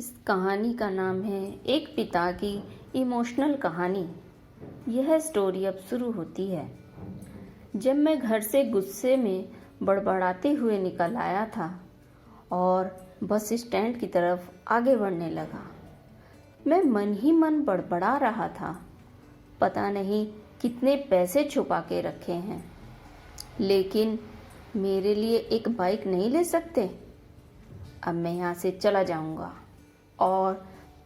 इस कहानी का नाम है एक पिता की इमोशनल कहानी। यह स्टोरी अब शुरू होती है। जब मैं घर से गुस्से में बड़बड़ाते हुए निकल आया था और बस स्टैंड की तरफ आगे बढ़ने लगा, मैं मन ही मन बड़बड़ा रहा था, पता नहीं कितने पैसे छुपा के रखे हैं, लेकिन मेरे लिए एक बाइक नहीं ले सकते। अब मैं यहाँ से चला जाऊँगा और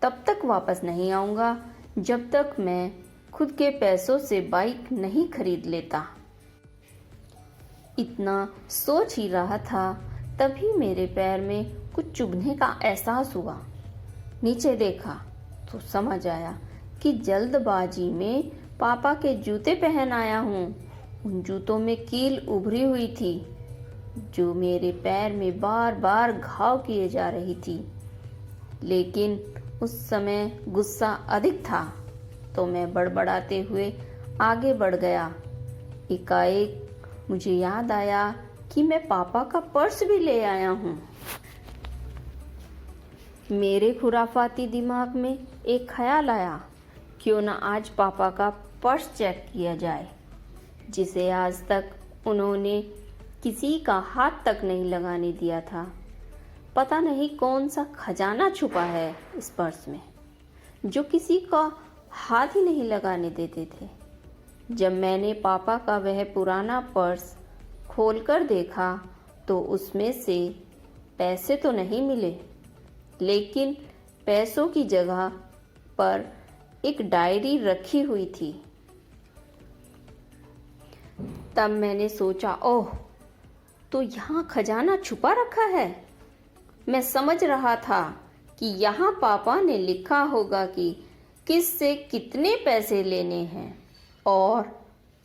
तब तक वापस नहीं आऊँगा जब तक मैं खुद के पैसों से बाइक नहीं खरीद लेता। इतना सोच ही रहा था, तभी मेरे पैर में कुछ चुभने का एहसास हुआ। नीचे देखा तो समझ आया कि जल्दबाजी में पापा के जूते पहन आया हूँ। उन जूतों में कील उभरी हुई थी जो मेरे पैर में बार बार घाव किए जा रही थी। लेकिन उस समय गुस्सा अधिक था तो मैं बड़बड़ाते हुए आगे बढ़ गया। एकाएक मुझे याद आया कि मैं पापा का पर्स भी ले आया हूँ। मेरे खुराफाती दिमाग में एक ख्याल आया, क्यों ना आज पापा का पर्स चेक किया जाए, जिसे आज तक उन्होंने किसी का हाथ तक नहीं लगाने दिया था। पता नहीं कौन सा खजाना छुपा है इस पर्स में, जो किसी का हाथ ही नहीं लगाने देते थे। जब मैंने पापा का वह पुराना पर्स खोलकर देखा तो उसमें से पैसे तो नहीं मिले, लेकिन पैसों की जगह पर एक डायरी रखी हुई थी। तब मैंने सोचा, ओह, तो यहाँ खजाना छुपा रखा है। मैं समझ रहा था कि यहाँ पापा ने लिखा होगा कि किससे कितने पैसे लेने हैं और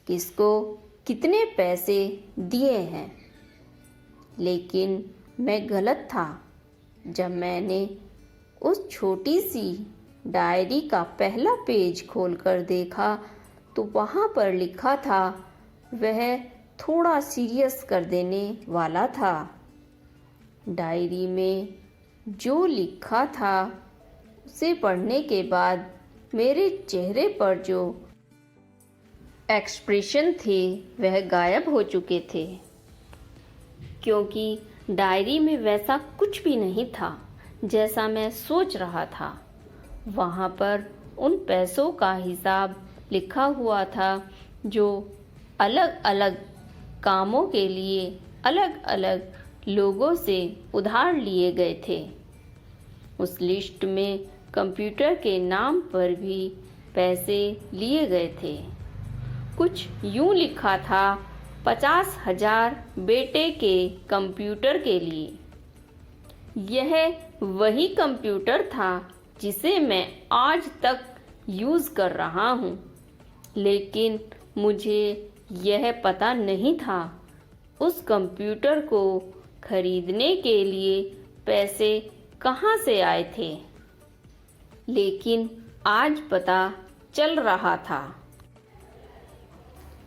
किसको कितने पैसे दिए हैं। लेकिन मैं गलत था। जब मैंने उस छोटी सी डायरी का पहला पेज खोलकर देखा तो वहाँ पर लिखा था, वह थोड़ा सीरियस कर देने वाला था। डायरी में जो लिखा था उसे पढ़ने के बाद मेरे चेहरे पर जो एक्सप्रेशन थे वह गायब हो चुके थे, क्योंकि डायरी में वैसा कुछ भी नहीं था जैसा मैं सोच रहा था। वहाँ पर उन पैसों का हिसाब लिखा हुआ था जो अलग अलग कामों के लिए अलग अलग लोगों से उधार लिए गए थे। उस लिस्ट में कंप्यूटर के नाम पर भी पैसे लिए गए थे। कुछ यूं लिखा था, 50,000 बेटे के कंप्यूटर के लिए। यह वही कंप्यूटर था जिसे मैं आज तक यूज़ कर रहा हूँ, लेकिन मुझे यह पता नहीं था उस कंप्यूटर को खरीदने के लिए पैसे कहाँ से आए थे। लेकिन आज पता चल रहा था।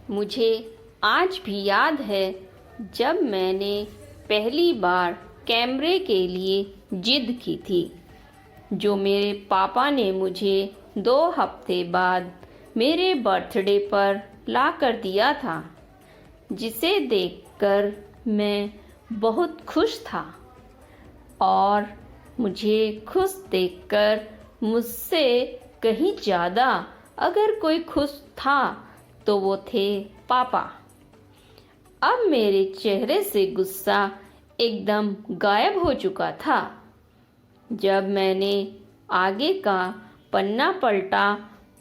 मुझे आज भी याद है जब मैंने पहली बार कैमरे के लिए जिद की थी, जो मेरे पापा ने मुझे 2 हफ्ते बाद मेरे बर्थडे पर ला कर दिया था, जिसे देखकर मैं बहुत खुश था। और मुझे खुश देखकर मुझसे कहीं ज़्यादा अगर कोई खुश था तो वो थे पापा। अब मेरे चेहरे से गुस्सा एकदम गायब हो चुका था। जब मैंने आगे का पन्ना पलटा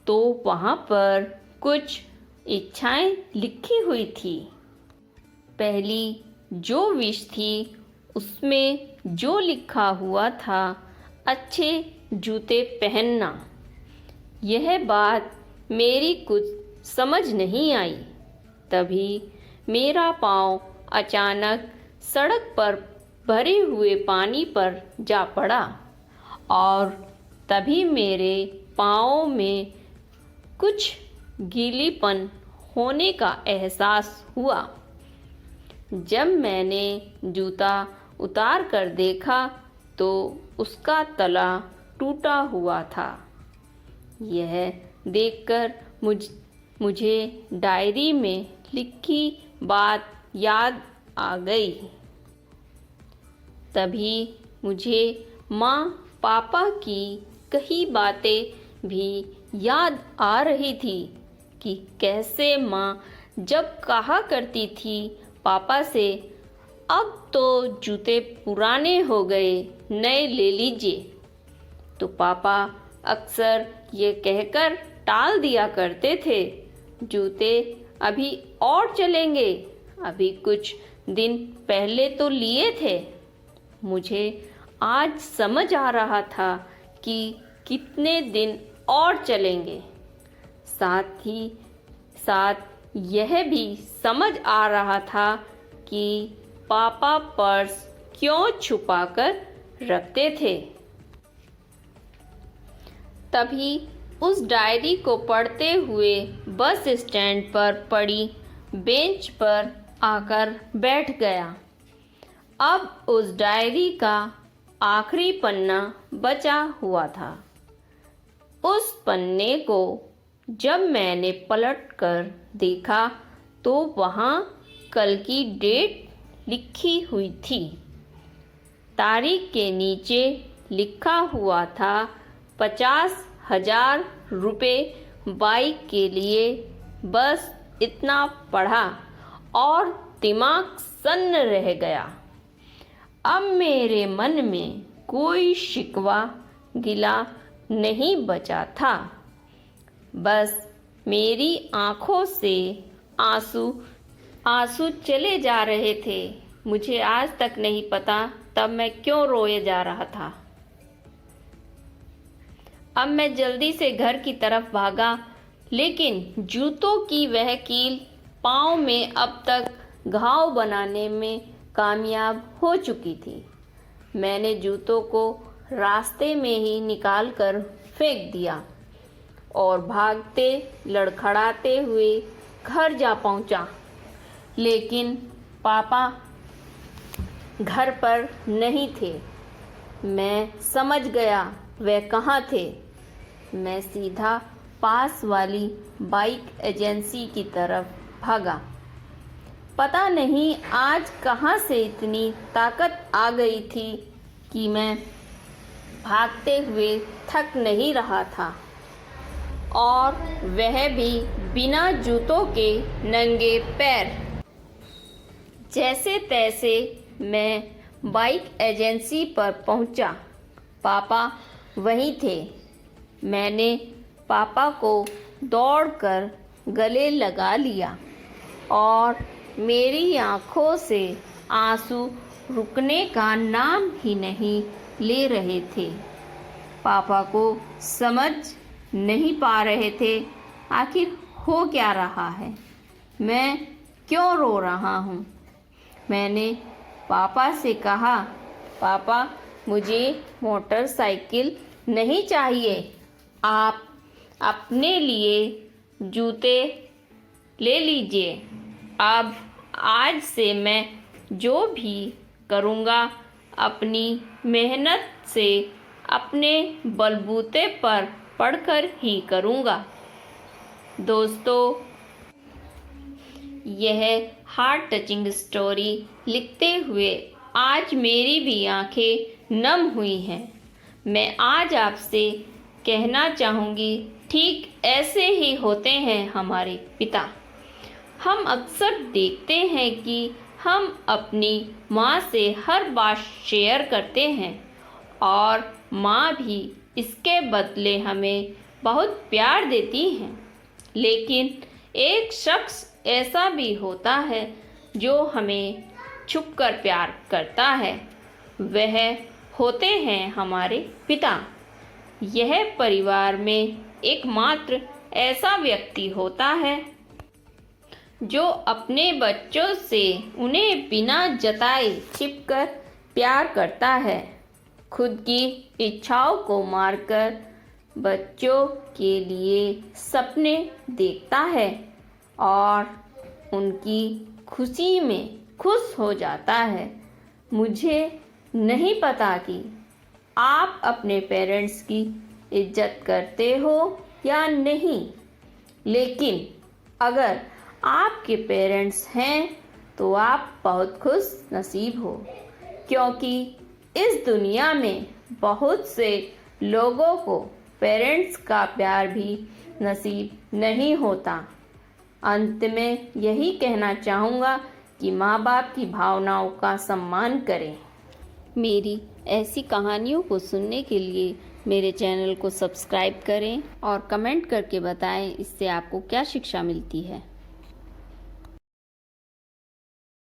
तो वहाँ पर कुछ इच्छाएं लिखी हुई थी। पहली जो विश थी उसमें जो लिखा हुआ था, अच्छे जूते पहनना। यह बात मेरी कुछ समझ नहीं आई। तभी मेरा पाँव अचानक सड़क पर भरे हुए पानी पर जा पड़ा और तभी मेरे पाँव में कुछ गीलीपन होने का एहसास हुआ। जब मैंने जूता उतार कर देखा तो उसका तला टूटा हुआ था। यह देखकर मुझे डायरी में लिखी बात याद आ गई। तभी मुझे माँ पापा की कही बातें भी याद आ रही थी कि कैसे माँ जब कहा करती थी पापा से, अब तो जूते पुराने हो गए, नए ले लीजिए, तो पापा अक्सर ये कहकर टाल दिया करते थे, जूते अभी और चलेंगे, अभी कुछ दिन पहले तो लिए थे। मुझे आज समझ आ रहा था कि कितने दिन और चलेंगे। साथ ही साथ यह भी समझ आ रहा था कि पापा पर्स क्यों छुपाकर रखते थे। तभी उस डायरी को पढ़ते हुए बस स्टैंड पर पड़ी बेंच पर आकर बैठ गया। अब उस डायरी का आखिरी पन्ना बचा हुआ था। उस पन्ने को जब मैंने पलटकर देखा तो वहाँ कल की डेट लिखी हुई थी। तारीख के नीचे लिखा हुआ था 50,000 रुपये बाइक के लिए। बस इतना पढ़ा और दिमाग सन्न रह गया। अब मेरे मन में कोई शिकवा गिला नहीं बचा था। बस मेरी आँखों से आंसू चले जा रहे थे। मुझे आज तक नहीं पता तब मैं क्यों रोए जा रहा था। अब मैं जल्दी से घर की तरफ भागा, लेकिन जूतों की वह कील पाँव में अब तक घाव बनाने में कामयाब हो चुकी थी। मैंने जूतों को रास्ते में ही निकाल कर फेंक दिया और भागते लड़खड़ाते हुए घर जा पहुंचा। लेकिन पापा घर पर नहीं थे। मैं समझ गया वे कहाँ थे। मैं सीधा पास वाली बाइक एजेंसी की तरफ भागा। पता नहीं आज कहाँ से इतनी ताकत आ गई थी कि मैं भागते हुए थक नहीं रहा था, और वह भी बिना जूतों के नंगे पैर। जैसे तैसे मैं बाइक एजेंसी पर पहुंचा। पापा वहीं थे। मैंने पापा को दौड़कर गले लगा लिया और मेरी आँखों से आंसू रुकने का नाम ही नहीं ले रहे थे। पापा को समझ नहीं पा रहे थे आखिर हो क्या रहा है, मैं क्यों रो रहा हूँ। मैंने पापा से कहा, पापा मुझे मोटरसाइकिल नहीं चाहिए, आप अपने लिए जूते ले लीजिए। अब आज से मैं जो भी करूँगा अपनी मेहनत से अपने बलबूते पर पढ़कर ही करूँगा। दोस्तों, यह हार्ट टचिंग स्टोरी लिखते हुए आज मेरी भी आंखें नम हुई हैं। मैं आज आपसे कहना चाहूँगी, ठीक ऐसे ही होते हैं हमारे पिता। हम अक्सर देखते हैं कि हम अपनी माँ से हर बात शेयर करते हैं और माँ भी इसके बदले हमें बहुत प्यार देती हैं। लेकिन एक शख्स ऐसा भी होता है जो हमें छुपकर प्यार करता है। वह होते हैं हमारे पिता। यह परिवार में एकमात्र ऐसा व्यक्ति होता है जो अपने बच्चों से उन्हें बिना जताए छिपकर प्यार करता है। खुद की इच्छाओं को मारकर बच्चों के लिए सपने देखता है और उनकी खुशी में खुश हो जाता है। मुझे नहीं पता कि आप अपने पेरेंट्स की इज्जत करते हो या नहीं। लेकिन अगर आपके पेरेंट्स हैं तो आप बहुत खुश नसीब हो, क्योंकि इस दुनिया में बहुत से लोगों को पेरेंट्स का प्यार भी नसीब नहीं होता। अंत में यही कहना चाहूँगा कि माँ बाप की भावनाओं का सम्मान करें। मेरी ऐसी कहानियों को सुनने के लिए मेरे चैनल को सब्सक्राइब करें और कमेंट करके बताएं इससे आपको क्या शिक्षा मिलती है।